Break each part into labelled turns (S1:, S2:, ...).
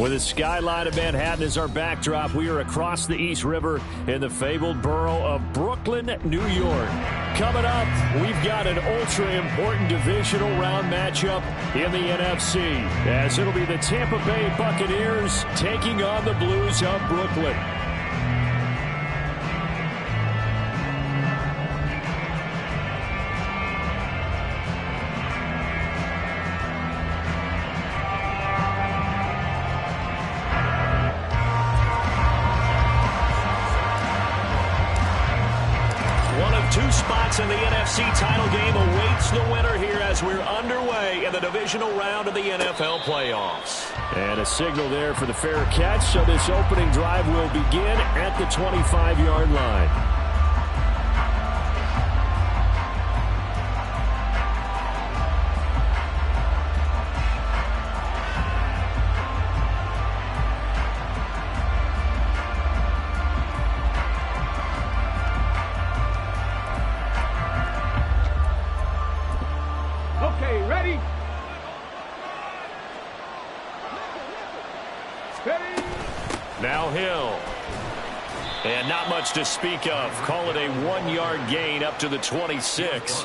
S1: With the skyline of Manhattan as our backdrop, we are across the East River in the fabled borough of Brooklyn, New York. Coming up, we've got an ultra-important divisional round matchup in the NFC, as it'll be the Tampa Bay Buccaneers taking on the Blues of Brooklyn.
S2: Two spots in the NFC title game awaits the winner here as we're underway in the divisional round of the NFL playoffs.
S1: And a signal there for the fair catch, so this opening drive will begin at the 25-yard line.
S2: Now Hill.
S1: And not much to speak of. Call it a 1-yard gain up to the 26.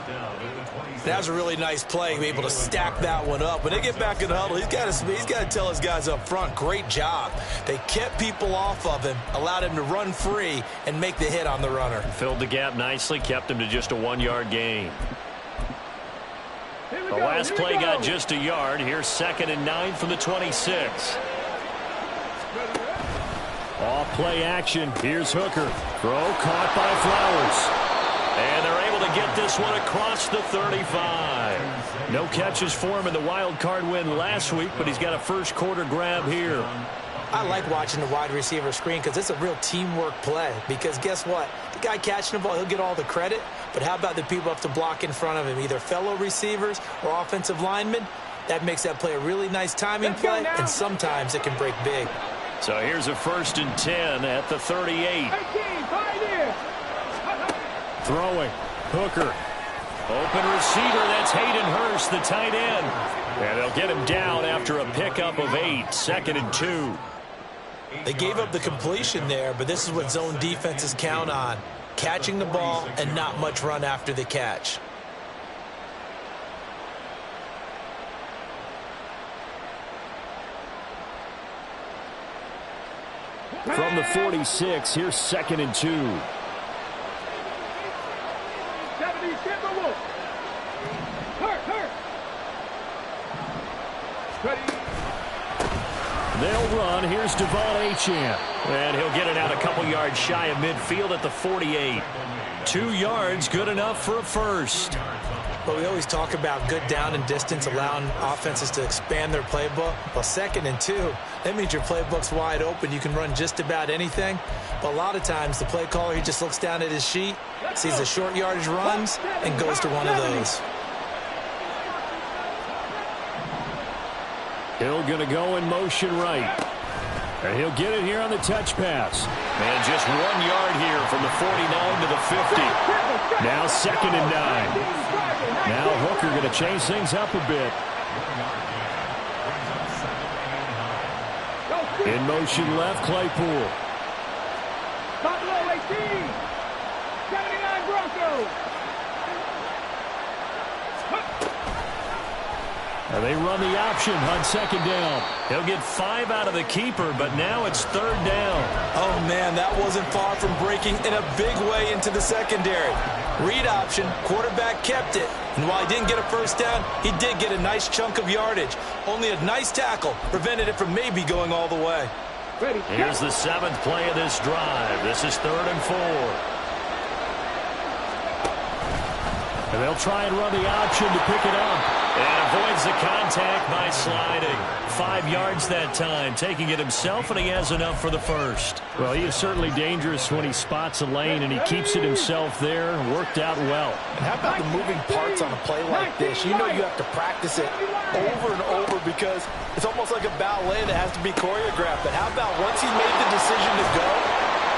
S3: That was a really nice play, be able to stack that one up. When they get back in the huddle, he's got to tell his guys up front, great job. They kept people off of him, allowed him to run free and make the hit on the runner.
S1: Filled the gap nicely, kept him to just a 1-yard gain. The last play got just a yard. Here's 2nd and 9 from the 26. Off play action. Here's Hooker. Throw caught by Flowers. And they're able to get this one across the 35. No catches for him in the wild card win last week, but he's got a first quarter grab here.
S3: I like watching the wide receiver screen because it's a real teamwork play. Because guess what? The guy catching the ball, he'll get all the credit. But how about the people have to block in front of him, either fellow receivers or offensive linemen? That makes that play a really nice timing play, and sometimes it can break big.
S1: So here's a 1st and 10 at the 38. Throwing. Hooker. Open receiver. That's Hayden Hurst, the tight end. And they'll get him down after a pickup of 8. 2nd and 2.
S3: They gave up the completion there, but this is what zone defenses count on. Catching the ball and not much run after the catch.
S1: From the 46, here's 2nd and 2. They'll run. Here's Devon Achane. And he'll get it out a couple yards shy of midfield at the 48. 2 yards, good enough for a first.
S3: But we always talk about good down and distance, allowing offenses to expand their playbook. Well, 2nd and 2, that means your playbook's wide open. You can run just about anything. But a lot of times, the play caller, he just looks down at his sheet, sees the short yardage runs, and goes to one of those.
S1: Hill going to go in motion right. And he'll get it here on the touch pass. And just 1 yard here from the 49 to the 50. Now 2nd and 9. Now Hooker going to change things up a bit. In motion left, Claypool.
S4: Buffalo 18. 79 Broncos.
S1: And they run the option on 2nd down. He'll get 5 out of the keeper, but now it's 3rd down.
S3: Oh, man, that wasn't far from breaking in a big way into the secondary. Read option, quarterback kept it. And while he didn't get a first down, he did get a nice chunk of yardage. Only a nice tackle prevented it from maybe going all the way.
S1: Here's the 7th play of this drive. This is 3rd and 4. And they'll try and run the option to pick it up. And avoids the contact by sliding. 5 yards that time, taking it himself, and he has enough for the first. Well, he is certainly dangerous when he spots a lane, and he keeps it himself there. Worked out well.
S3: And how about the moving parts on a play like this? You know you have to practice it over and over because it's almost like a ballet that has to be choreographed. But how about once he made the decision to go,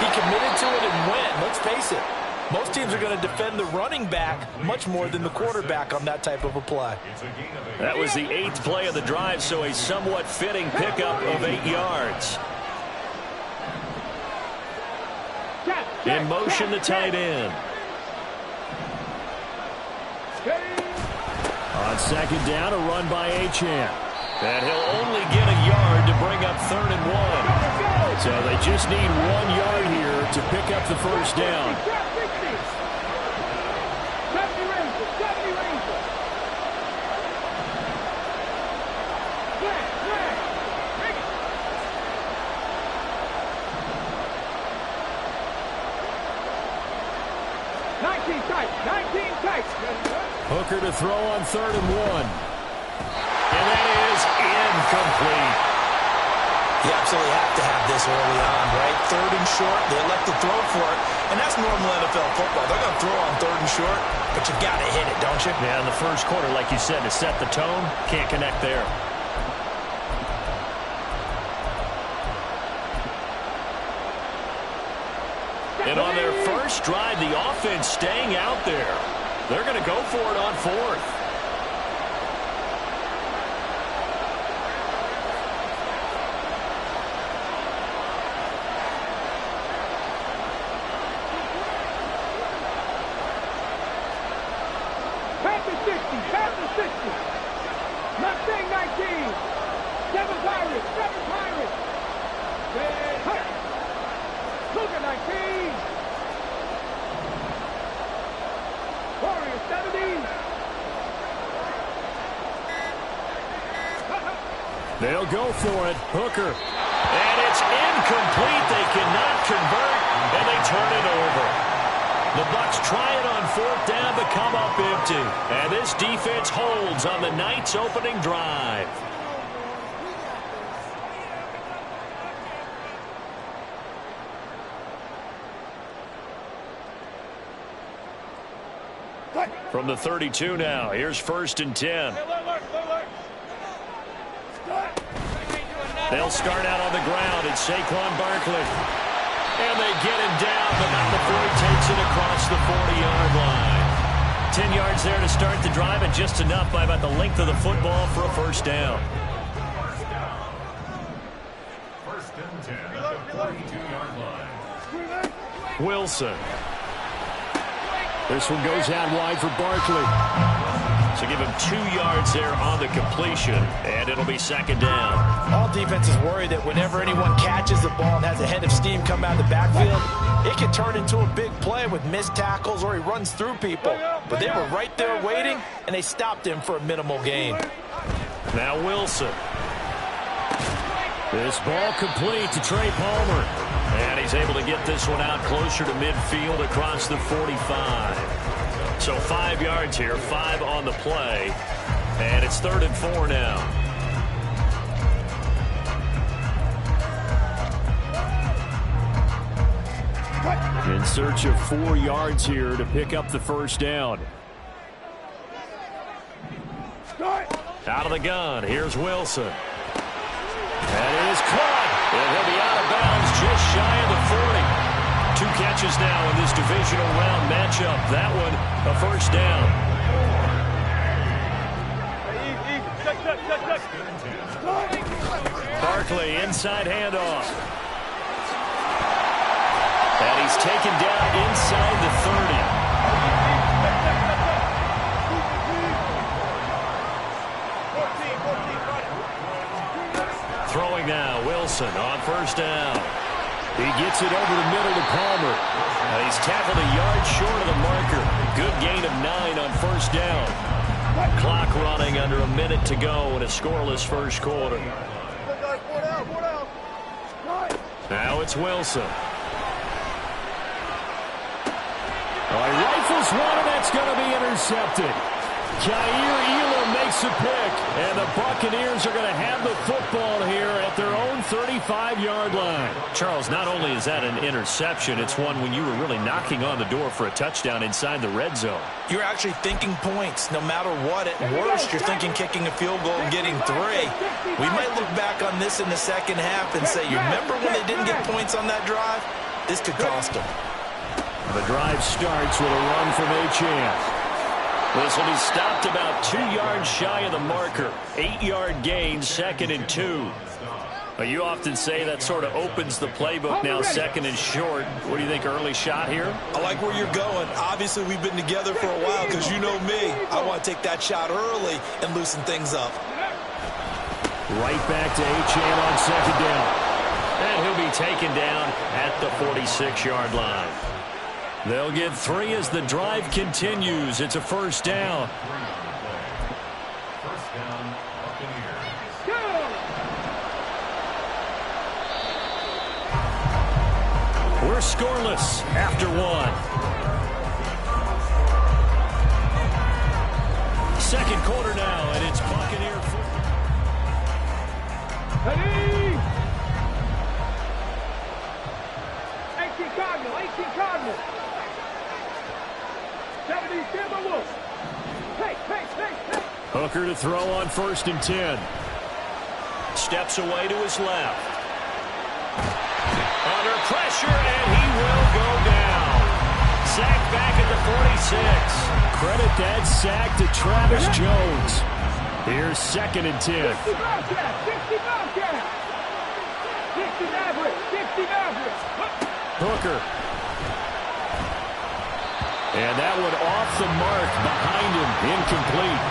S3: he committed to it and went. Let's face it. Most teams are going to defend the running back much more than the quarterback on that type of a play.
S1: That was the 8th play of the drive, so a somewhat fitting pickup of 8 yards. In motion, the tight end. On 2nd down, a run by Achane. And he'll only get a yard to bring up 3rd and 1. So they just need 1 yard here to pick up the first down.
S4: 19 tight.
S1: Hooker to throw on 3rd and 1. And that is incomplete.
S3: You absolutely have to have this early on, right? 3rd and short, they elect to throw for it. And that's normal NFL football. They're going to throw on 3rd and short, but you got to hit it, don't you?
S1: Yeah, in the first quarter, like you said, to set the tone, can't connect there. And on their first drive, the offense staying out there. They're going to go for it on 4th.
S4: Pass the 60. Mustang 19. 7 Pirates. 7 Pirates. Cougar 19. Warrior 70.
S1: They'll go for it. Hooker.
S2: And it's incomplete. They cannot convert, and they turn it over. The Bucks try it on 4th down to come up empty. And this defense holds on the night's opening drive. From the 32 now, here's 1st and 10. They'll start out on the ground. It's Saquon Barkley. And they get him down, but not before he takes it across the 40-yard line. 10 yards there to start the drive, and just enough by about the length of the football for a 1st down.
S5: 1st and 10 at the 42-yard line.
S1: Wilson. This one goes out wide for Barkley.
S2: So give him 2 yards there on the completion, and it'll be 2nd down.
S3: All defenses worry that whenever anyone catches the ball and has a head of steam come out of the backfield, it can turn into a big play with missed tackles or he runs through people. But they were right there waiting, and they stopped him for a minimal gain.
S2: Now Wilson.
S1: This ball complete to Trey Palmer.
S2: And he's able to get this one out closer to midfield across the 45. So 5 yards here, 5 on the play. And it's 3rd and 4 now.
S1: In search of 4 yards here to pick up the 1st down.
S2: Out of the gun, here's Wilson. That is caught. And he'll be out of bounds just shy of the 40. 2 catches now in this divisional round matchup. That one, a 1st down. Barkley, inside handoff. And he's taken down inside the 30. Throwing now, Wilson on 1st down.
S1: He gets it over the middle to Palmer.
S2: And he's tackled a yard short of the marker. Good gain of 9 on 1st down. Clock running under a minute to go in a scoreless 1st quarter. Now it's Wilson.
S1: Rifles one, and that's going to be intercepted. Jair Elam makes a pick, and the Buccaneers are going to have the football here at their own 35-yard line.
S2: Charles, not only is that an interception, it's one when you were really knocking on the door for a touchdown inside the red zone.
S3: You're actually thinking points no matter what. At worst, you're thinking kicking a field goal and getting 3. We might look back on this in the 2nd half and say, you remember when they didn't get points on that drive? This could cost them.
S1: The drive starts with a run from Achane.
S2: This will be stopped about 2 yards shy of the marker. 8-yard gain, 2nd and 2. You often say that sort of opens the playbook now, 2nd and short. What do you think, early shot here?
S3: I like where you're going. Obviously, we've been together for a while because you know me. I want to take that shot early and loosen things up.
S1: Right back to Achane on 2nd down.
S2: And he'll be taken down at the 46-yard line.
S1: They'll get 3 as the drive continues. It's a 1st down.
S5: 1st down, Buccaneers.
S1: We're scoreless after 1. 2nd quarter now, and it's Buccaneer football.
S4: 18 Cardinal, 18 Cardinal. 70 Timberwolves. Hey.
S1: Hooker to throw on 1st and 10.
S2: Steps away to his left. Under pressure, and he will go down. Sacked back at the 46.
S1: Credit that sack to Travis Jones. Here's 2nd and 10.
S4: 60 Bobcat. 60 Maverick.
S1: Hooker. And that one off the mark behind him, incomplete.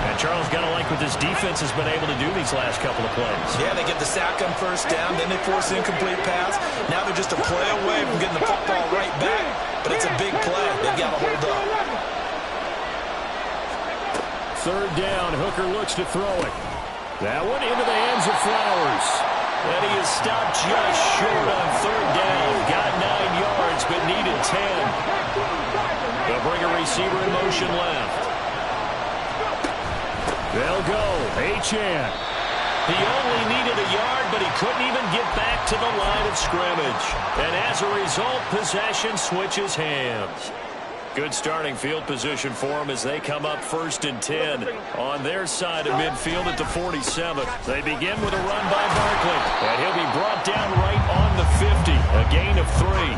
S2: And Charles, got to like what this defense has been able to do these last couple of plays.
S3: Yeah, they get the sack on first down, then they force an incomplete pass. Now they're just a play away from getting the football right back, but it's a big play. They've got to hold up.
S1: Third down, Hooker looks to throw it. That one into the hands of Flowers.
S2: And he is stopped just short on third down. Got 9 yards, but needed 10. They'll bring a receiver in motion left.
S1: They'll go. Achane.
S2: He only needed a yard, but he couldn't even get back to the line of scrimmage. And as a result, possession switches hands. Good starting field position for them as they come up 1st and 10 on their side of midfield at the 47. They begin with a run by Barkley, and he'll be brought down right on the 50, a gain of 3.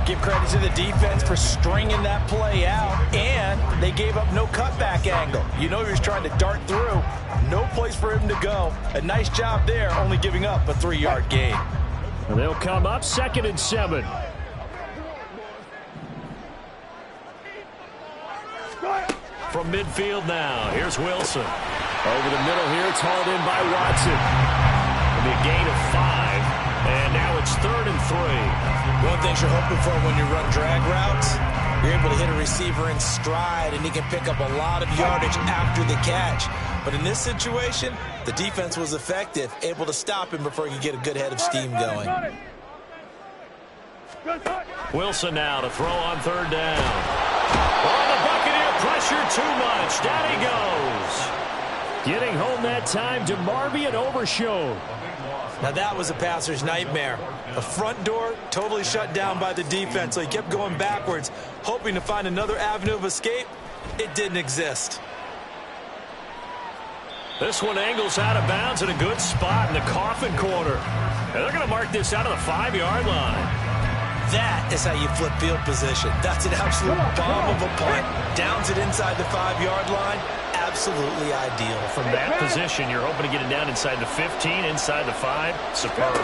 S3: Give credit to the defense for stringing that play out, and they gave up no cutback angle. You know he was trying to dart through. No place for him to go. A nice job there, only giving up a 3-yard gain.
S1: And they'll come up 2nd and 7.
S2: From midfield now, here's Wilson.
S1: Over the middle here, it's hauled in by Watson.
S2: It'll be a gain of 5, and now it's 3rd and 3.
S3: One thing you're hoping for when you run drag routes, you're able to hit a receiver in stride, and he can pick up a lot of yardage after the catch. But in this situation, the defense was effective, able to stop him before he could get a good head of steam going.
S2: Wilson now to throw on 3rd down. Oh, the Buccaneer pressure too much. Down he goes.
S1: Getting home that time to Marby and Overshown.
S3: Now that was a passer's nightmare. The front door totally shut down by the defense, so he kept going backwards, hoping to find another avenue of escape. It didn't exist.
S2: This one angles out of bounds in a good spot in the coffin corner. And they're going to mark this out of the 5-yard line.
S3: That is how you flip field position. That's an absolute bomb of a punt. Downs it inside the 5-yard line. Absolutely ideal.
S2: From that position, you're hoping to get it down inside the 15, inside the 5. Superb.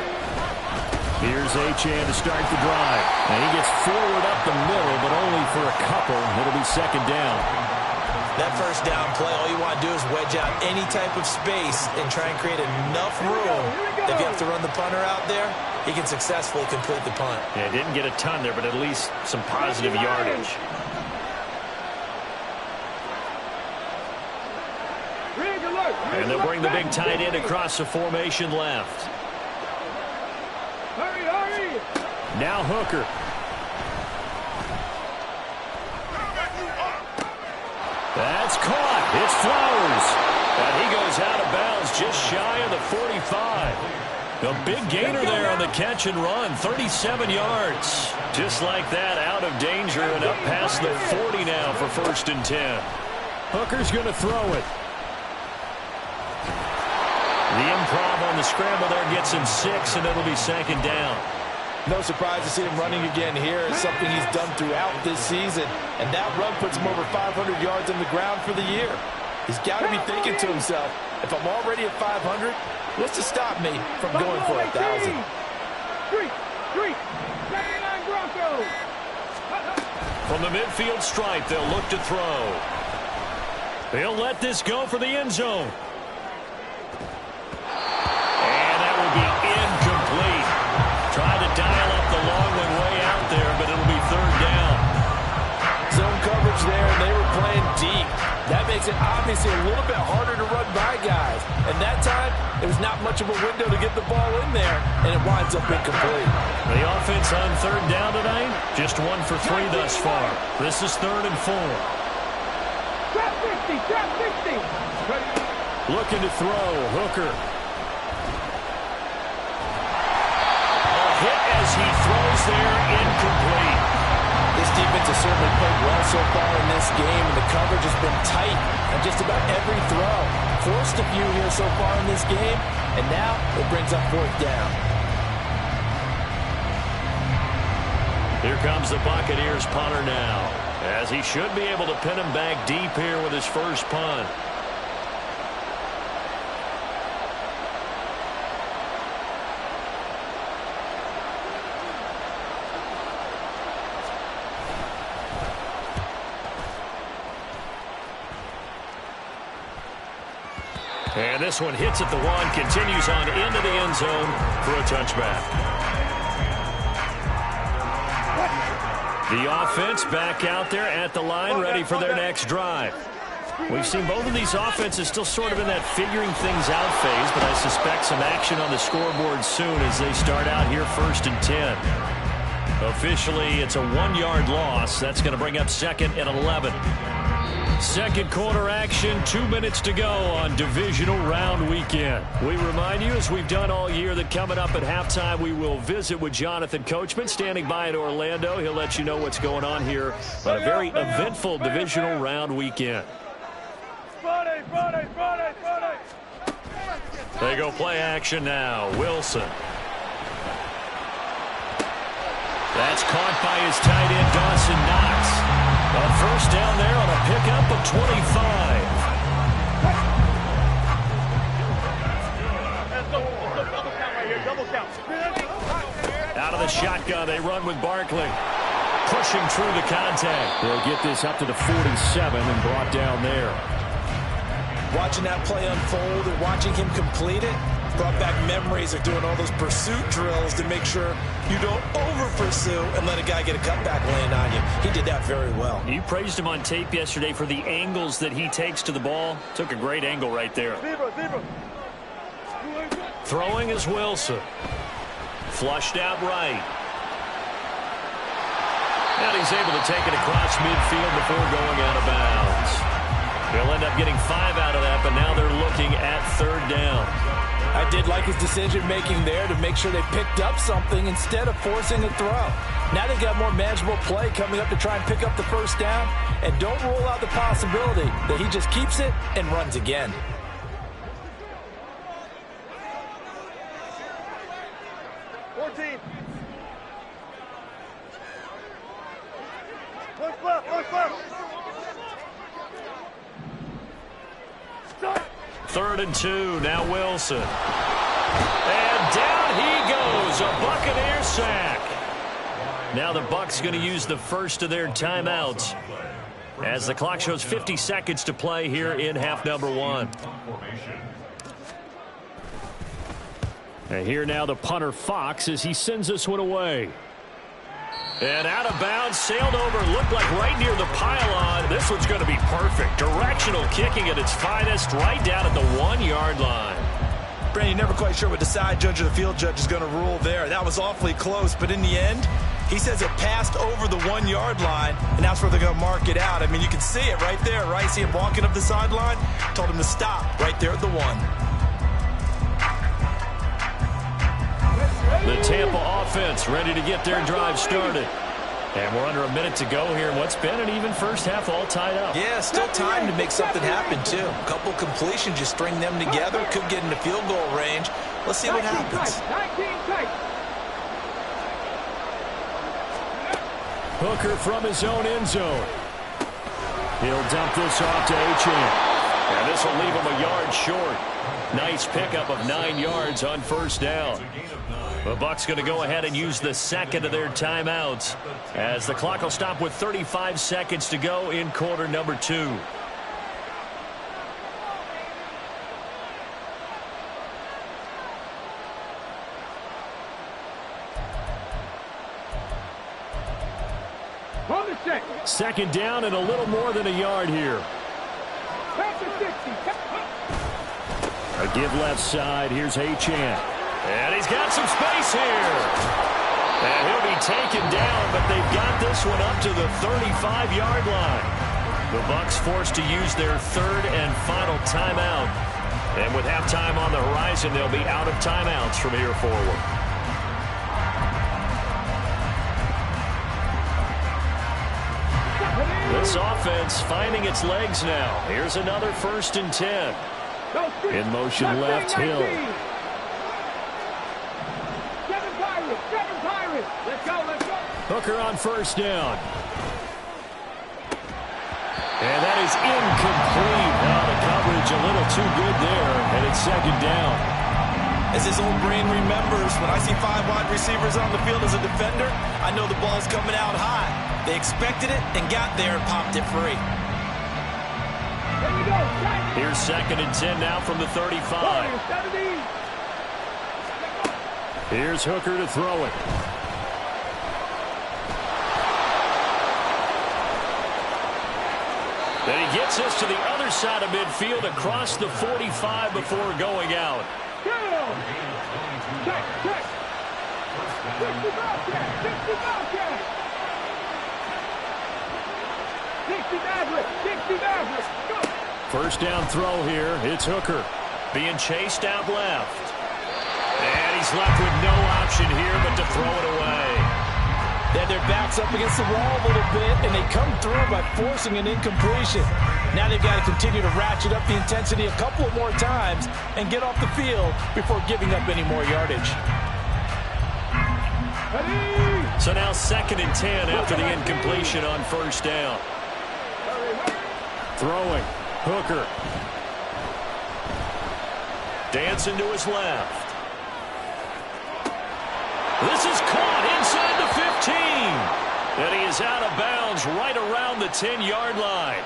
S1: Here's Achane to start the drive. And he gets forward up the middle, but only for a couple. It'll be 2nd down.
S3: That first down play, all you want to do is wedge out any type of space and try and create enough room. If you have to run the punter out there, he can successfully complete the punt.
S2: Yeah, didn't get a ton there, but at least some positive yardage. And they'll bring the big tight end across the formation left.
S4: Hurry, hurry!
S1: Now Hooker. That's caught. It's Flowers.
S2: And he goes out of bounds just shy of the 45. A big gainer there on the catch and run. 37 yards. Just like that, out of danger and up past the 40 now for 1st and 10.
S1: Hooker's going to throw it.
S2: The improv on the scramble there gets him 6, and it'll be 2nd down.
S3: No surprise to see him running again here. It's something he's done throughout this season. And that run puts him over 500 yards on the ground for the year. He's got to be thinking to himself, if I'm already at 500, what's to stop me from going for 1,000?
S4: Street! 79 Broncos!
S2: From the midfield stripe, they'll look to throw. They'll let this go for the end zone. And that will be incomplete. Tried to dial up the long one way out there, but it'll be 3rd down.
S3: Zone coverage there, and they were playing deep. That makes it obviously a little bit harder to run by guys. And that time, there was not much of a window to get the ball in there, and it winds up incomplete.
S2: The offense on 3rd down tonight, just 1 for 3 thus far. This is 3rd and 4.
S4: Trap 50! Trap 50!
S1: Looking to throw. Hooker.
S2: Hit as he throws there, incomplete.
S3: This defense has certainly played well so far in this game, and the coverage has been tight on just about every throw. Forced a few here so far in this game, and now it brings up 4th down.
S2: Here comes the Buccaneers punter now, as he should be able to pin him back deep here with his first punt. And this one hits at the 1, continues on into the end zone for a touchback. The offense back out there at the line, ready for their next drive. We've seen both of these offenses still sort of in that figuring things out phase, but I suspect some action on the scoreboard soon as they start out here 1st and 10. Officially, it's a 1-yard loss. That's going to bring up 2nd and 11. Second quarter action, 2 minutes to go on Divisional Round Weekend. We remind you, as we've done all year, that coming up at halftime, we will visit with Jonathan Coachman, standing by in Orlando. He'll let you know what's going on here on a very eventful Divisional Round Weekend. They go play action now. Wilson. That's caught by his tight end, Dawson Knox. A first down there on a pickup of 25. Out of the shotgun, they run with Barkley. Pushing through the contact.
S1: They'll get this up to the 47 and brought down there.
S3: Watching that play unfold and watching him complete it brought back memories of doing all those pursuit drills to make sure you don't over-pursue and let a guy get a cutback land on you. He did that very well.
S2: You praised him on tape yesterday for the angles that he takes to the ball. Took a great angle right there. Throwing is Wilson. Flushed out right. And he's able to take it across midfield before going out of bounds. He'll end up getting 5 out of that, but now they're looking at 3rd down.
S3: I did like his decision-making there to make sure they picked up something instead of forcing a throw. Now they've got more manageable play coming up to try and pick up the first down, and don't rule out the possibility that he just keeps it and runs again.
S2: Third and 2, now Wilson. And down he goes, a Buccaneer sack. Now the Bucks going to use the first of their timeouts as the clock shows 50 seconds to play here in half number 1.
S1: And here now the punter Fox as he sends this one away.
S2: And out of bounds, sailed over, looked like right near the pylon. This one's going to be perfect. Directional kicking at its finest, right down at the 1-yard line.
S3: Brandon, you're never quite sure what the side judge or the field judge is going to rule there. That was awfully close, but in the end, he says it passed over the 1-yard line, and that's where they're going to mark it out. I mean, you can see it right there, right? See him walking up the sideline? Told him to stop right there at the 1.
S2: The Tampa offense ready to get their drive started. And we're under a minute to go here in what's been an even first half, all tied up.
S3: Yeah, still time to make something happen, too. A couple completions, you string them together, could get into field goal range. Let's see what happens.
S1: Hooker from his own end zone. He'll dump this off to Achane.
S2: And this will leave him a yard short. Nice pickup of 9 yards on first down. The Bucks going to go ahead and use the second of their timeouts as the clock will stop with 35 seconds to go in quarter number 2.
S1: Second down and a little more than a yard here. A give left side. Here's Achane.
S2: And he's got some space here. And he'll be taken down, but they've got this one up to the 35-yard line. The Bucks forced to use their third and final timeout. And with halftime on the horizon, they'll be out of timeouts from here forward. This offense finding its legs now. Here's another 1st and 10.
S1: In motion left, Hill. Hooker on first down.
S2: And that is incomplete. Now the coverage a little too good there, and it's second down.
S3: As his old brain remembers, when I see 5 wide receivers on the field as a defender, I know the ball's coming out high. They expected it and got there and popped it free.
S1: Here's 2nd and 10 now from the 35. Here's Hooker to throw it. Then he gets us to the other side of midfield across the 45 before going out. First down throw here. It's Hooker being chased out left. And he's left with no option here but to throw it away.
S3: Then their backs up against the wall a little bit, and they come through by forcing an incompletion. Now they've got to continue to ratchet up the intensity a couple of more times and get off the field before giving up any more yardage.
S1: So now 2nd and 10 after the incompletion on first down. Throwing. Hooker. Dancing to his left. This is caught inside the 15. And he is out of bounds right around the 10-yard line.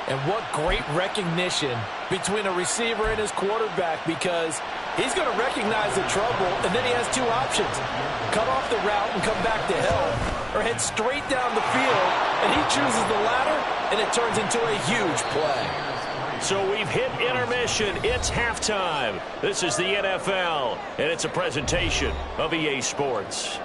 S3: And what great recognition between a receiver and his quarterback, because he's going to recognize the trouble, and then he has two options. Cut off the route and come back to help, or head straight down the field, and he chooses the latter, and it turns into a huge play.
S1: So we've hit intermission. It's halftime. This is the NFL, and it's a presentation of EA Sports.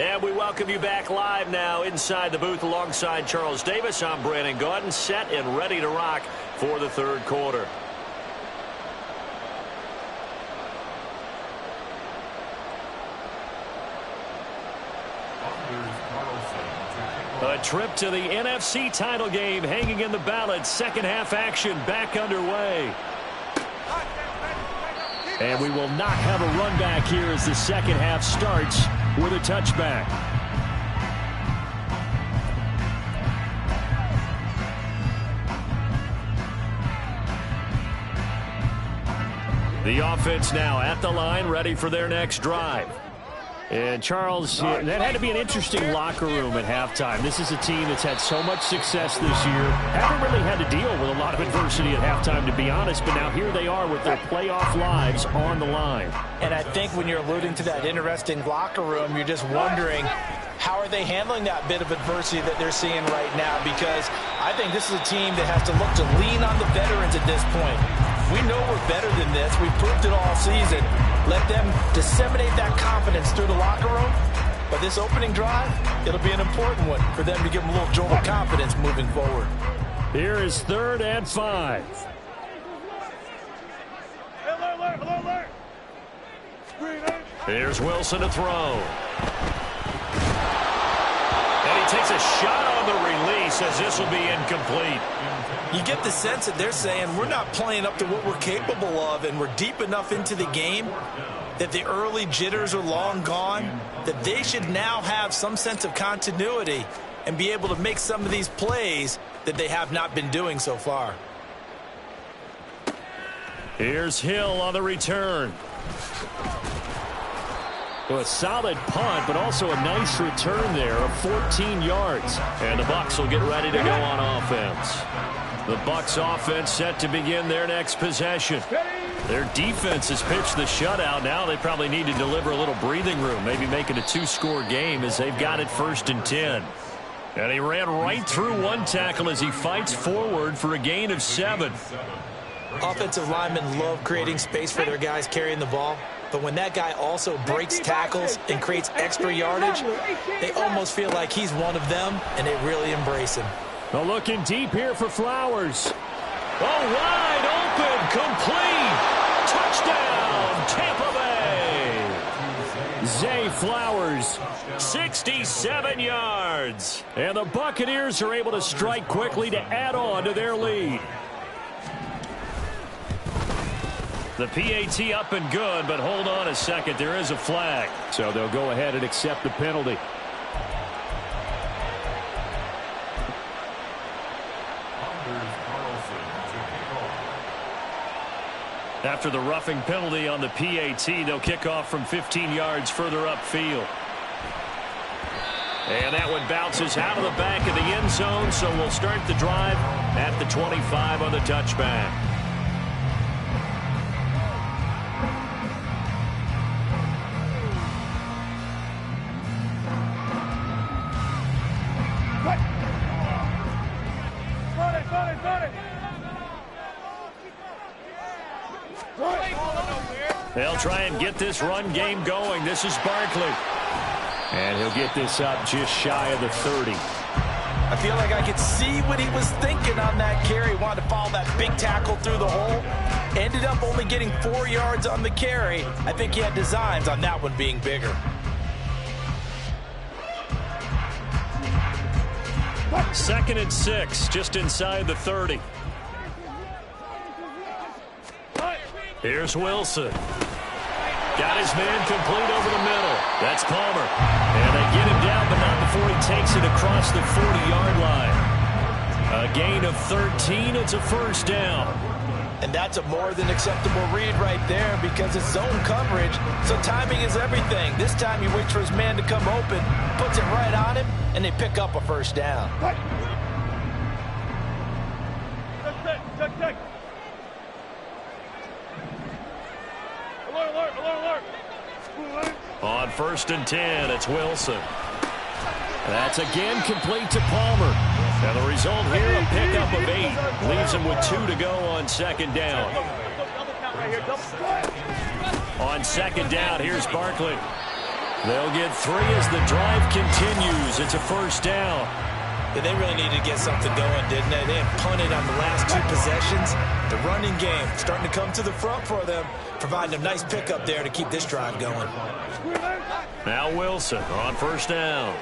S1: And we welcome you back live now inside the booth alongside Charles Davis. I'm Brandon Gaudin, set and ready to rock for the third quarter. A trip to the NFC title game hanging in the balance. Second half action back underway. And we will not have a run back here as the second half starts with a touchback. The offense now at the line, ready for their next drive. And Charles, that had to be an interesting locker room at halftime. This is a team that's had so much success this year. Haven't really had to deal with a lot of adversity at halftime, to be honest. But now here they are with their playoff lives on the line.
S3: And I think when you're alluding to that interesting locker room, you're just wondering, how are they handling that bit of adversity that they're seeing right now? Because I think this is a team that has to look to lean on the veterans at this point. We know we're better than this. We've proved it all season. Let them disseminate that confidence through the locker room. But this opening drive, it'll be an important one for them to give them a little jolt of confidence moving forward.
S1: Here is 3rd and 5. Here's Wilson to throw. And he takes a shot on the release as this will be incomplete.
S3: You get the sense that they're saying we're not playing up to what we're capable of, and we're deep enough into the game that the early jitters are long gone, that they should now have some sense of continuity and be able to make some of these plays that they have not been doing so far.
S1: Here's Hill on the return. Well, a solid punt, but also a nice return there of 14 yards. And the Bucks will get ready to go on offense. The Bucks offense set to begin their next possession. Their defense has pitched the shutout. Now they probably need to deliver a little breathing room, maybe make it a 2-score game as they've got it 1st and 10. And he ran right through one tackle as he fights forward for a gain of 7.
S3: Offensive linemen love creating space for their guys carrying the ball. But when that guy also breaks tackles and creates extra yardage, they almost feel like he's one of them, and they really embrace him.
S1: Well, looking deep here for Flowers. Oh, wide open, complete. Touchdown, Tampa Bay. Zay Flowers, 67 yards. And the Buccaneers are able to strike quickly to add on to their lead.
S2: The PAT up and good, but hold on a second. There is a flag.
S1: So they'll go ahead and accept the penalty.
S2: After the roughing penalty on the PAT, they'll kick off from 15 yards further upfield. And that one bounces out of the back of the end zone, so we'll start the drive at the 25 on the touchback. They'll try and get this run game going. This is Barkley.
S1: And he'll get this up just shy of the 30.
S3: I feel like I could see what he was thinking on that carry. Wanted to follow that big tackle through the hole. Ended up only getting 4 yards on the carry. I think he had designs on that one being bigger.
S2: Second and 6, just inside the 30. Here's Wilson. Got his man complete over the middle. That's Palmer. And they get him down, but not before he takes it across the 40-yard line. A gain of 13. It's a first down.
S3: And that's a more than acceptable read right there because it's zone coverage, so timing is everything. This time he waits for his man to come open, puts it right on him, and they pick up a first down.
S2: On 1st and 10, it's Wilson. That's again complete to Palmer. And the result here, a pickup of 8. Leaves him with 2 to go on 2nd down. On 2nd down, here's Barkley. They'll get 3 as the drive continues. It's a first down.
S3: Yeah, they really needed to get something going, didn't they? They had punted on the last 2 possessions. The running game starting to come to the front for them, providing a nice pickup there to keep this drive going.
S2: Now Wilson on 1st down.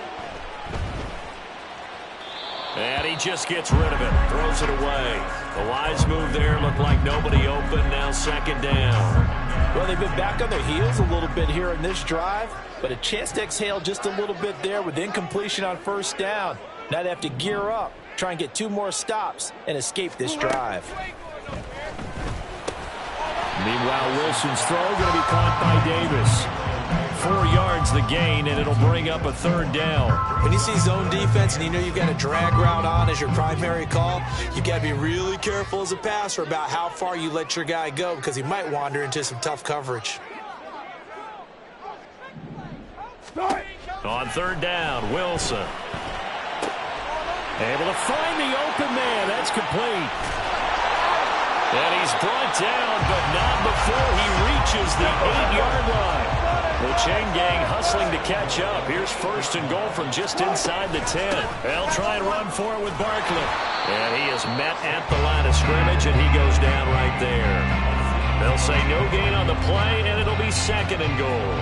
S2: And he just gets rid of it, throws it away. A wise move there, looked like nobody open, now 2nd down.
S3: Well, they've been back on their heels a little bit here in this drive, but a chance to exhale just a little bit there with incompletion on 1st down. Now they have to gear up, try and get 2 more stops and escape this drive.
S1: Meanwhile, Wilson's throw going to be caught by Davis. 4 yards the gain, and it'll bring up a 3rd down.
S3: When you see zone defense and you know you've got a drag route on as your primary call, you've got to be really careful as a passer about how far you let your guy go because he might wander into some tough coverage.
S2: On 3rd down, Wilson. Able to find the open man. That's complete. And he's brought down, but not before he reaches the 8-yard line. The chain gang hustling to catch up. Here's 1st and goal from just inside the 10. They'll try and run for it with Barkley. And he is met at the line of scrimmage, and he goes down right there. They'll say no gain on the play, and it'll be 2nd and goal.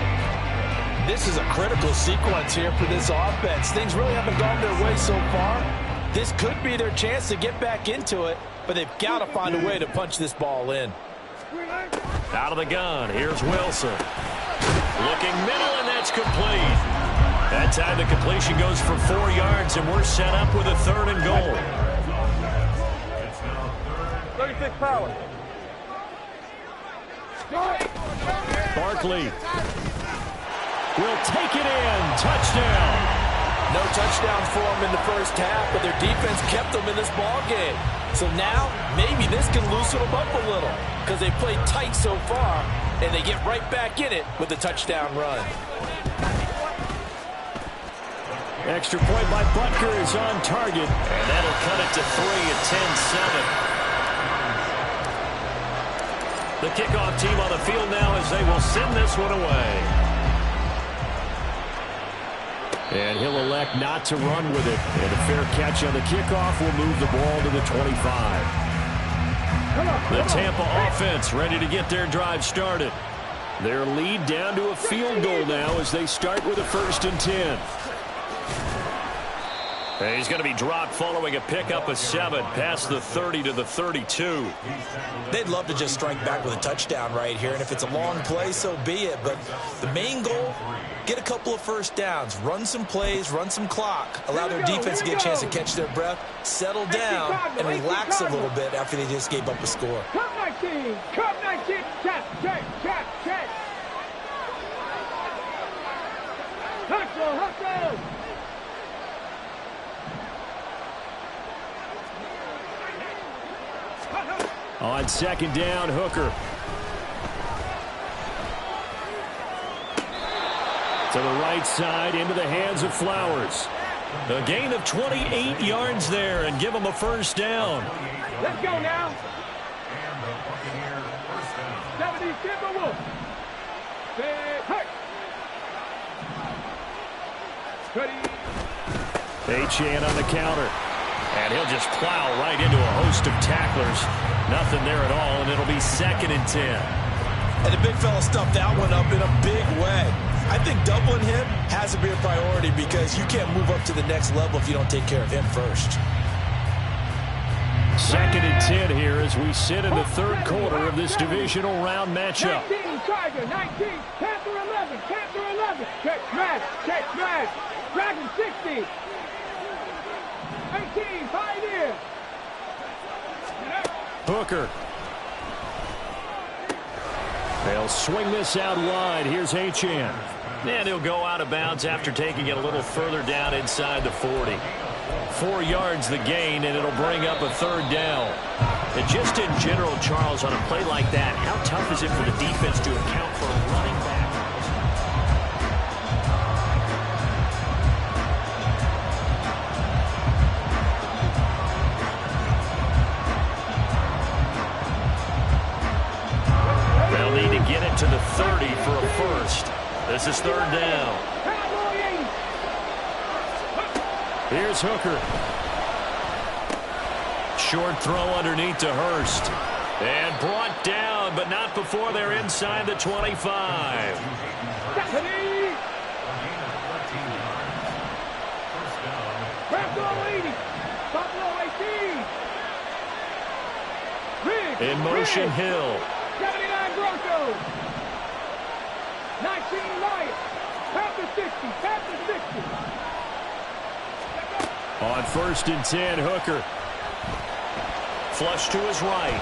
S3: This is a critical sequence here for this offense. Things really haven't gone their way so far. This could be their chance to get back into it, but they've got to find a way to punch this ball in.
S2: Out of the gun, here's Wilson. Looking middle, and that's complete. That time the completion goes for 4 yards, and we're set up with a 3rd and goal.
S4: 36 power.
S1: Barkley will take it in. Touchdown.
S3: No touchdowns for them in the first half, but their defense kept them in this ball game. So now, maybe this can loosen them up a little because they played tight so far, and they get right back in it with a touchdown run.
S1: Extra point by Butker is on target.
S2: And that'll cut it to 3 at 10-7. The kickoff team on the field now as they will send this one away.
S1: And he'll elect not to run with it. And a fair catch on the kickoff will move the ball to the 25.
S2: The Tampa offense ready to get their drive started.
S1: Their lead down to a field goal now as they start with a 1st and 10.
S2: And he's going to be dropped following a pickup of 7 past the 30 to the 32.
S3: They'd love to just strike back with a touchdown right here, and if it's a long play, so be it. But the main goal, get a couple of first downs, run some plays, run some clock, allow their defense to get a chance to catch their breath, settle down, and relax a little bit after they just gave up a score.
S4: Come 19, check. Hustle.
S1: On second down, Hooker. To the right side, into the hands of Flowers.
S2: A gain of 28 yards there and give them a first down.
S4: Let's go now.
S5: And the Buccaneer first down.
S4: 70 Timberwolves. Hey.
S1: Achane on the counter.
S2: And he'll just plow right into a host of tacklers. Nothing there at all, and it'll be 2nd and 10.
S3: And the big fella stuffed that one up in a big way. I think doubling him has to be a priority because you can't move up to the next level if you don't take care of him first.
S1: 2nd and 10 here as we sit in the third quarter of this divisional round matchup.
S4: 19, Tiger, 19, Panther 11, check smash, Dragon 60, 18, Pioneer.
S1: Hooker. They'll swing this out wide. Here's Achane.
S2: And he'll go out of bounds after taking it a little further down inside the 40. 4 yards the gain, and it'll bring up a third down. And just in general, Charles, on a play like that, how tough is it for the defense to account for a running back? They'll need to get it to the 30 for a first. This is third down.
S1: Here's Hooker.
S2: Short throw underneath to Hurst. And brought down, but not before they're inside the 25. In motion, Hill.
S4: 79 Broncos. 19 Lions. Panther 60.
S1: On 1st and 10, Hooker.
S2: Flush to his right.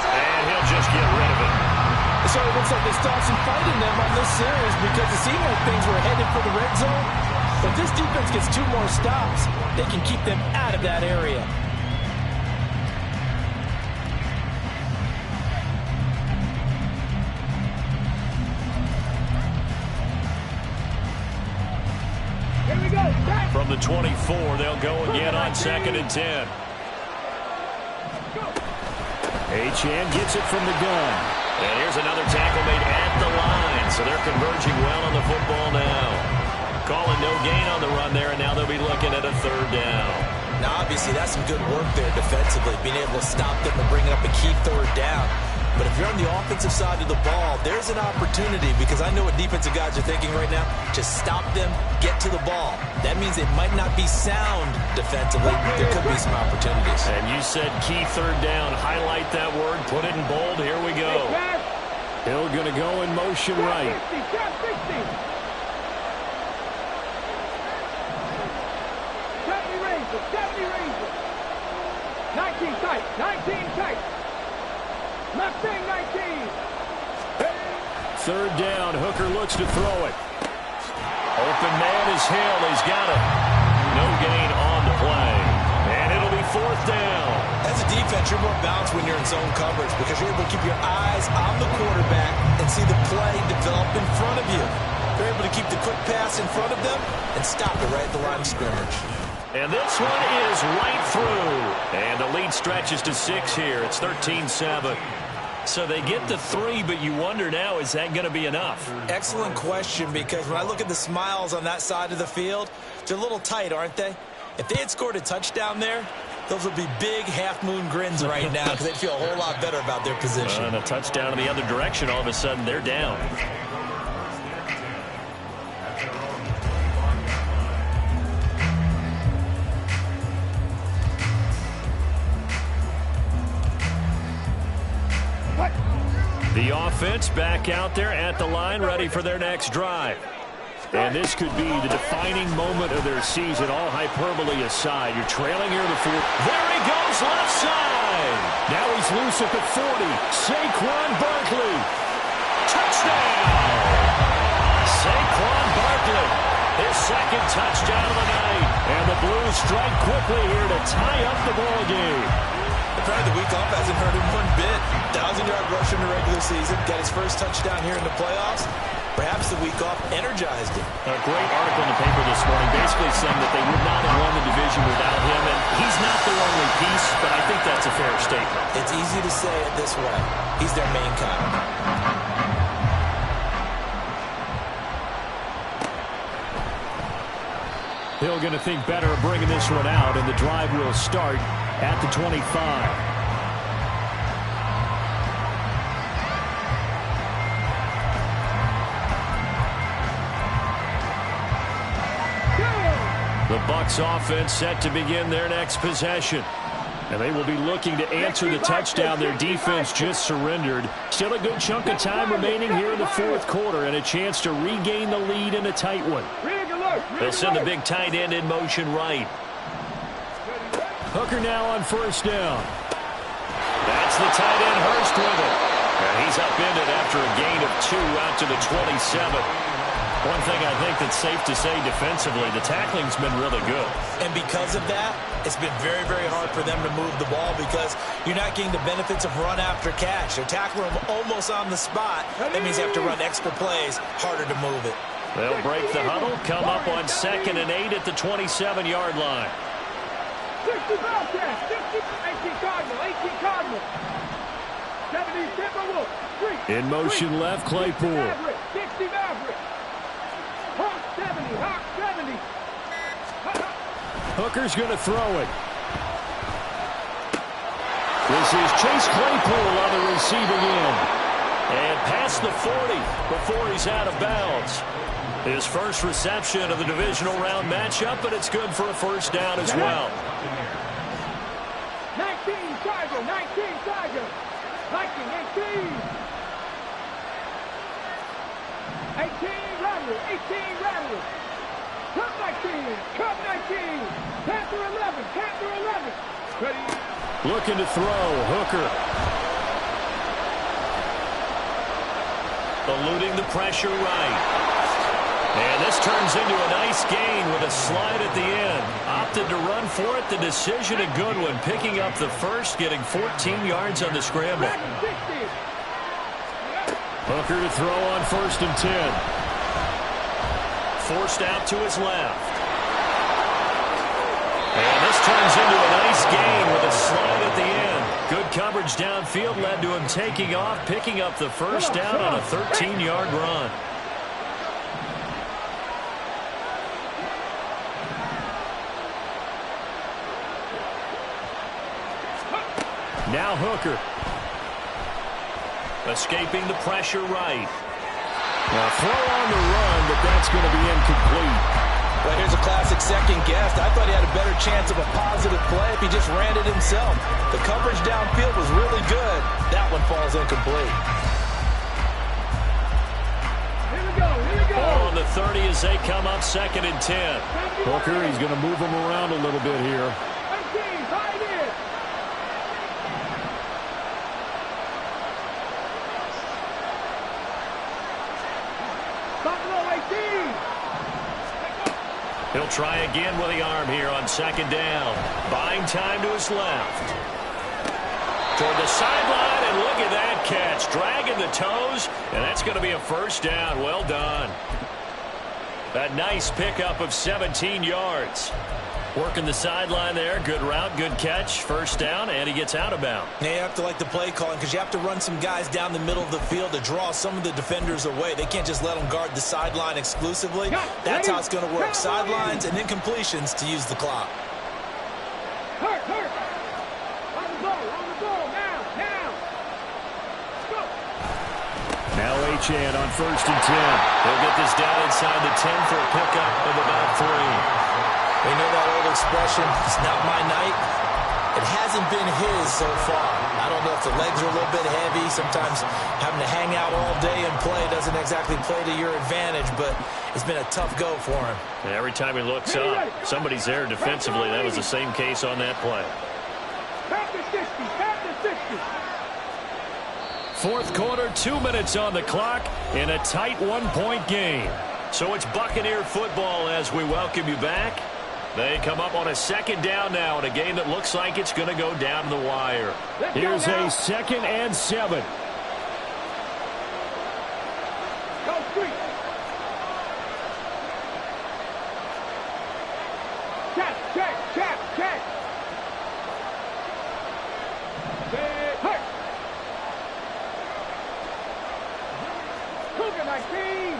S2: And he'll just get rid of it.
S3: So it looks like they stopped some fight in them on this series because it seemed like things were headed for the red zone. But if this defense gets 2 more stops, they can keep them out of that area.
S4: Here we go.
S2: From the 24, they'll go again on 2nd and 10.
S1: Achane gets it from the gun.
S2: And here's another tackle made at the line. So they're converging well on the football now. Calling no gain on the run there, and now they'll be looking at a third down.
S3: Now, obviously, that's some good work there defensively, being able to stop them and bring up a key third down. But if you're on the offensive side of the ball, there's an opportunity because I know what defensive guys are thinking right now. Just stop them, get to the ball. That means it might not be sound defensively. There could be some opportunities.
S2: And you said key third down. Highlight that word. Put it in bold. Here we go.
S1: Hill going to go in motion right.
S4: 70 Rangers. 19 tight. Mustang 19.
S1: Third down. Hooker looks to throw it.
S2: Open man is Hill. He's got it. No gain on the play. And it'll be 4th down.
S3: As a defense, you're more balanced when you're in zone coverage because you're able to keep your eyes on the quarterback and see the play develop in front of you. You're able to keep the quick pass in front of them and stop it right at the line of scrimmage.
S2: And this one is right through. And the lead stretches to 6 here. It's 13-7. So they get the 3, but you wonder now, is that going to be enough?
S3: Excellent question, because when I look at the smiles on that side of the field, they're a little tight, aren't they? If they had scored a touchdown there, those would be big half-moon grins right now because they'd feel a whole lot better about their position.
S2: And a touchdown in the other direction, all of a sudden they're down. The offense back out there at the line, ready for their next drive. And this could be the defining moment of their season, all hyperbole aside. You're trailing here in the fourth. There he goes, left side.
S1: Now he's loose at the 40. Saquon Barkley.
S2: Touchdown! Saquon Barkley, his second touchdown of the night. And the Blues strike quickly here to tie up the ball game.
S3: Apparently the week off hasn't hurt him one bit. 1,000-yard rush in the regular season. Got his first touchdown here in the playoffs. Perhaps the week off energized him.
S1: A great article in the paper this morning basically saying that they would not have won the division without him. And he's not their only piece, but I think that's a fair statement.
S3: It's easy to say it this way. He's their main guy.
S1: Hill going to think better of bringing this one out, and the drive will start at the 25. The Bucks offense set to begin their next possession. And they will be looking to answer the touchdown their defense just surrendered. Still a good chunk of time remaining here in the fourth quarter and a chance to regain the lead in a tight one.
S2: They'll send the big tight end in motion right.
S1: Hooker now on first down.
S2: That's the tight end Hurst with it. And he's upended after a gain of 2 out to the 27. One thing I think that's safe to say defensively, the tackling's been really good.
S3: And because of that, it's been very, very hard for them to move the ball because you're not getting the benefits of run after catch. They're tackling them almost on the spot. That means they have to run extra plays, harder to move it.
S2: They'll break the huddle, come up on 2nd and 8 at the 27-yard line.
S4: 60 Bobcats, 18 Cardinal, 18 Cardinal. 70 Timberwolves.
S1: In motion left, Claypool.
S4: 60 Maverick. Hawk 70, Hawk 70.
S1: Hooker's going to throw it. This is Chase Claypool on the receiving end.
S2: And past the 40 before he's out of bounds. His first reception of the divisional round matchup, but it's good for a first down as well.
S4: 19 Tiger, 19 Tiger. 19, 18. 18 Rattler, 18 Rattler. Cup 19, Cup 19. Panther 11, Panther 11. Ready?
S1: Looking to throw, Hooker.
S2: Eluding the pressure right. And this turns into a nice gain with a slide at the end. Opted to run for it. The decision a good one. Picking up the first, getting 14 yards on the scramble.
S1: Hooker to throw on 1st and 10.
S2: Forced out to his left. And this turns into a nice gain with a slide at the end. Good coverage downfield led to him taking off, picking up the first down on a 13-yard run.
S1: Now Hooker.
S2: Escaping the pressure right.
S1: Now throw on the run, but that's going to be incomplete.
S3: Well, here's a classic second guess. I thought he had a better chance of a positive play if he just ran it himself. The coverage downfield was really good. That one falls incomplete.
S4: Here we go, here we go.
S2: Ball on the 30 as they come up 2nd and 10.
S1: Hooker, he's going to move him around a little bit here.
S4: 18, tight end. Buffalo 18.
S2: He'll try again with the arm here on 2nd down. Buying time to his left. Toward the sideline, and look at that catch. Dragging the toes, and that's going to be a first down. Well done. A nice pickup of 17 yards. Working the sideline there. Good route, good catch. First down, and he gets out of bounds.
S3: Now you have to like the play calling because you have to run some guys down the middle of the field to draw some of the defenders away. They can't just let them guard the sideline exclusively. That's how it's going to work. Sidelines and then completions to use the clock.
S4: Hurt. On the ball, now. Go.
S1: Now Achane on 1st and 10.
S2: He'll get this down inside the 10 for a pickup of about 3.
S3: We know that old expression, it's not my night. It hasn't been his so far. I don't know if the legs are a little bit heavy. Sometimes having to hang out all day and play doesn't exactly play to your advantage, but it's been a tough go for him.
S2: And every time he looks up, somebody's there defensively. That was the same case on that play. Fourth quarter, 2 minutes on the clock in a tight one-point game. So it's Buccaneer football as we welcome you back. They come up on a second down now in a game that looks like it's going to go down to the wire.
S1: Here's a 2nd and 7.
S4: Go street. Check. Hey. Cougar 19.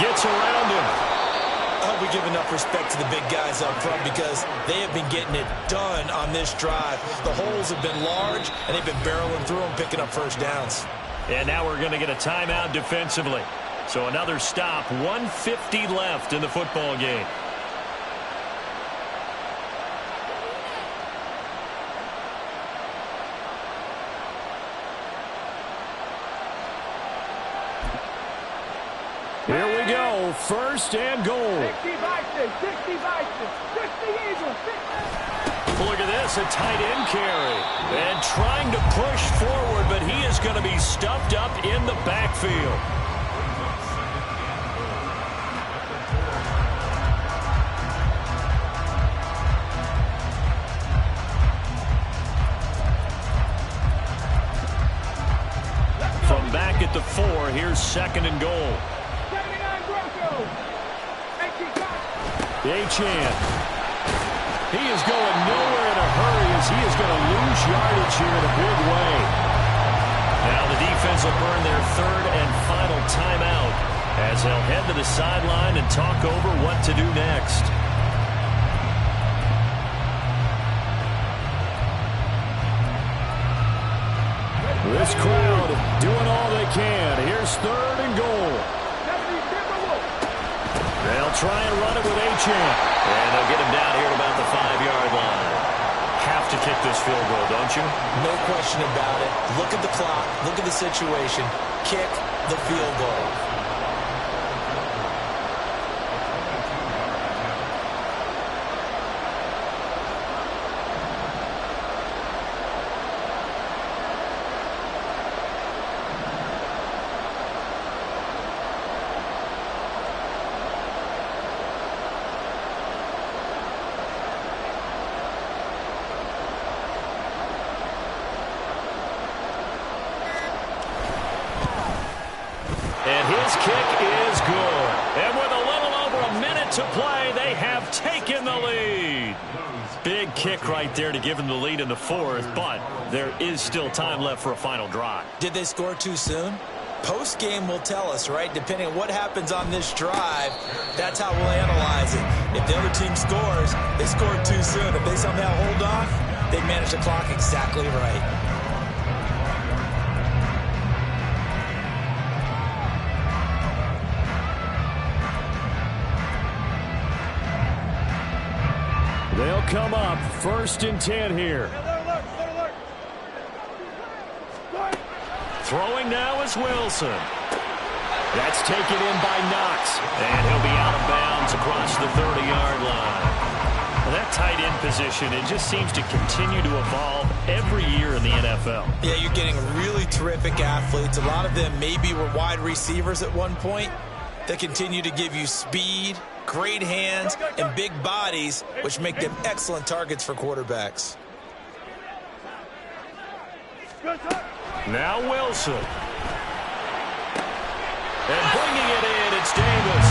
S2: Gets around him.
S3: I hope we give enough respect to the big guys up front because they have been getting it done on this drive. The holes have been large, and they've been barreling through them, picking up first downs.
S2: And now we're going to get a timeout defensively. So another stop, 1:50 left in the football game.
S1: Here we go, 1st and goal.
S4: 60 Vikings, 60 Eagles, 60.
S2: Look at this, a tight end carry. And trying to push forward, but he is going to be stuffed up in the backfield. From back at the 4, here's 2nd and goal. Achane. He is going nowhere in a hurry as he is going to lose yardage here in a big way. Now the defense will burn their 3rd and final timeout as they'll head to the sideline and talk over what to do next.
S1: This crowd doing all they can. Here's 3rd and goal.
S2: They'll try and run it with Achane. And they'll get him down here at about the 5-yard line. Have to kick this field goal, don't you?
S3: No question about it. Look at the clock. Look at the situation. Kick the field goal.
S2: And his kick is good. And with a little over a minute to play, they have taken the lead. Big kick right there to give them the lead in the 4th, but there is still time left for a final drive.
S3: Did they score too soon? Post-game will tell us, right? Depending on what happens on this drive, that's how we'll analyze it. If the other team scores, they scored too soon. If they somehow hold on, they manage the clock exactly right.
S1: They'll come up 1st and 10 here.
S2: Throwing now is Wilson. That's taken in by Knox. And he'll be out of bounds across the 30-yard line. Well, that tight end position, it just seems to continue to evolve every year in the NFL.
S3: Yeah, you're getting really terrific athletes. A lot of them maybe were wide receivers at one point. They continue to give you speed, great hands, and big bodies, which make them excellent targets for quarterbacks.
S2: Now Wilson. And bringing it in, it's Davis.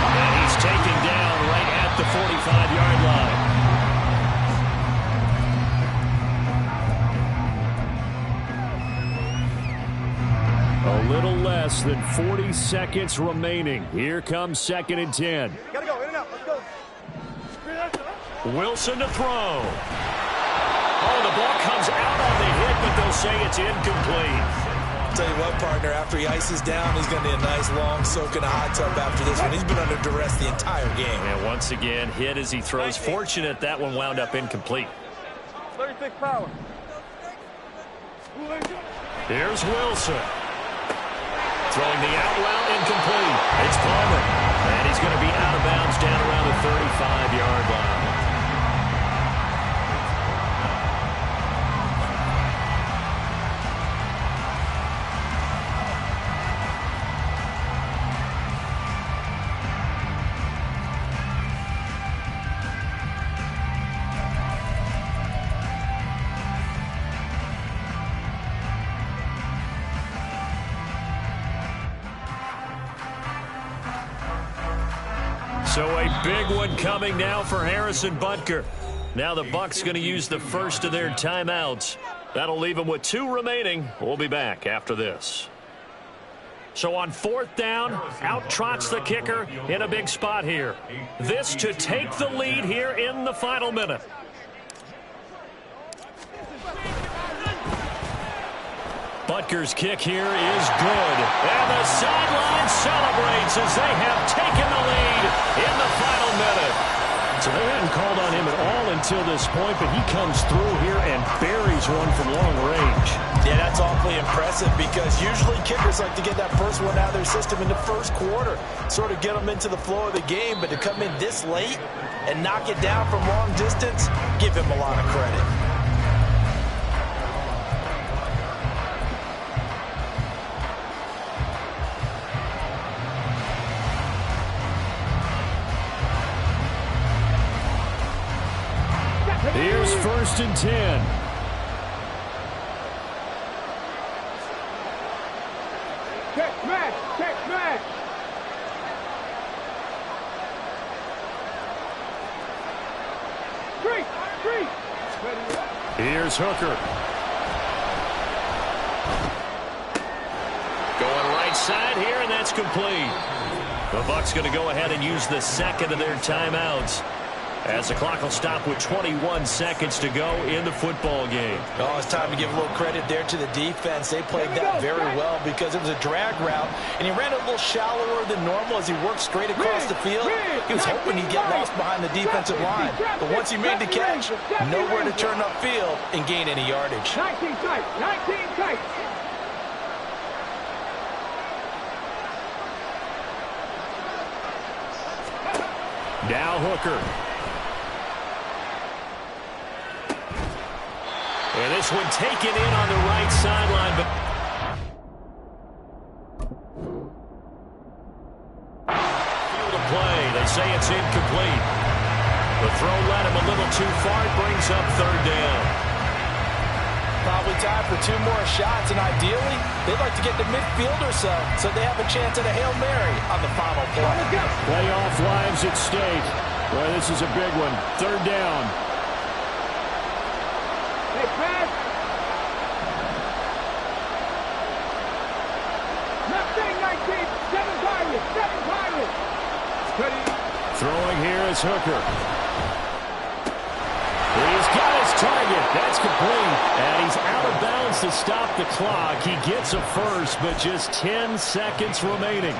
S2: And he's taken down right at the 45-yard line.
S1: A little less than 40 seconds remaining. Here comes 2nd and 10.
S4: Gotta go, in and out, let's go.
S2: Wilson to throw. Oh, the ball comes out on the hit, but they'll say it's incomplete.
S3: Tell you what, partner, after he ices down, he's going to need a nice, long soak in a hot tub after this one. He's been under duress the entire game.
S2: And once again, hit as he throws. Fortunate that one wound up incomplete.
S4: 36 power.
S2: Here's Wilson. Throwing the out route, incomplete. It's Palmer. And he's going to be out of bounds down around the 35-yard line. So a big one coming now for Harrison Butker. Now the Bucks going to use the first of their timeouts. That'll leave them with 2 remaining. We'll be back after this. So on 4th down, out trots the kicker in a big spot here. This to take the lead here in the final minute. Butker's kick here is good. And the sideline celebrates as they have taken the lead in the final minute.
S1: So they hadn't called on him at all until this point, but he comes through here and buries one from long range.
S3: Yeah, that's awfully impressive because usually kickers like to get that first one out of their system in the first quarter, sort of get them into the flow of the game, but to come in this late and knock it down from long distance, give him a lot of credit.
S1: Here's 1st and 10.
S4: Check smash. Check smash. Street. Street.
S1: Here's Hooker.
S2: Going right side here, and that's complete. The Bucks going to go ahead and use the second of their timeouts, as the clock will stop with 21 seconds to go in the football game.
S3: Oh, it's time to give a little credit there to the defense. They played that very well because it was a drag route, and he ran a little shallower than normal as he worked straight across the field. He was hoping he'd get lost behind the defensive line, but once he made the catch, nowhere to turn upfield and gain any yardage.
S4: 19 tight. 19 tight.
S1: Now Hooker.
S2: And this one taken in on the right sideline. But field of play. They say it's incomplete. The throw led him a little too far. It brings up 3rd down.
S3: Probably time for 2 more shots, and ideally, they'd like to get to midfield or so they have a chance at a Hail Mary on the final play.
S1: Playoff lives at stake. Well, this is a big one. 3rd down.
S4: Hey, pass. Left thing, 19. 7 targets. 7 targets.
S1: Throwing here is Hooker. He's got his target. That's complete. And he's out of bounds to stop the clock. He gets a first, but just 10 seconds remaining.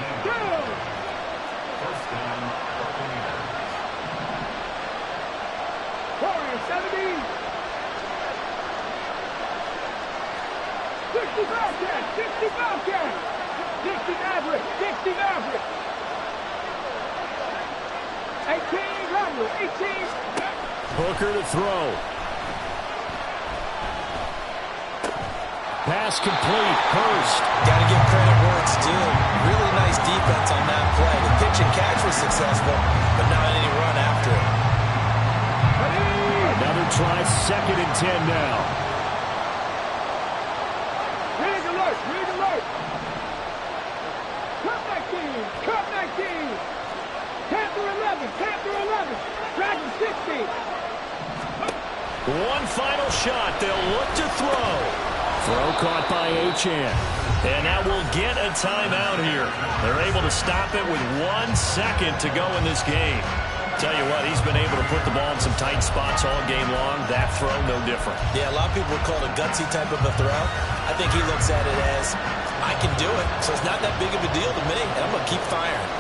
S1: Hooker to throw. Pass complete. Hurst.
S3: Got to give credit where it's due. Really nice defense on that play. The pitch and catch was successful, but not any run after it.
S1: Another try, 2nd and 10 now.
S4: Rig alert! Rig alert! Cup 19! Cup 19! Panther 11! Panther 11! Dragon 60!
S2: One final shot. They'll look to throw.
S1: Throw caught by Achan.
S2: And now we'll get a timeout here. They're able to stop it with 1 second to go in this game.
S1: tell you what, he's been able to put the ball in some tight spots all game long. That throw, no different.
S3: Yeah, a lot of people would call it a gutsy type of a throw. I think he looks at it as, I can do it, so it's not that big of a deal to me, and I'm going to keep firing.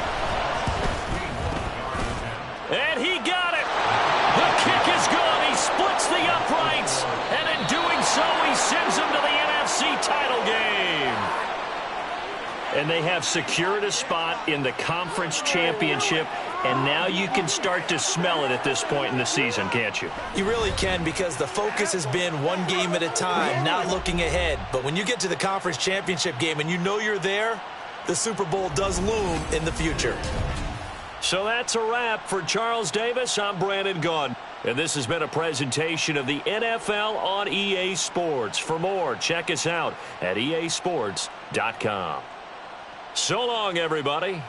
S2: And he got it. The kick is good. He splits the uprights, and in doing so, he sends him to the NFC title game.
S1: And they have secured a spot in the conference championship, and now you can start to smell it at this point in the season, can't you?
S3: You really can, because the focus has been one game at a time, not looking ahead. But when you get to the conference championship game and you know you're there, the Super Bowl does loom in the future.
S2: So that's a wrap for Charles Davis. I'm Brandon Gaudin. And this has been a presentation of the NFL on EA Sports. For more, check us out at easports.com. So long, everybody.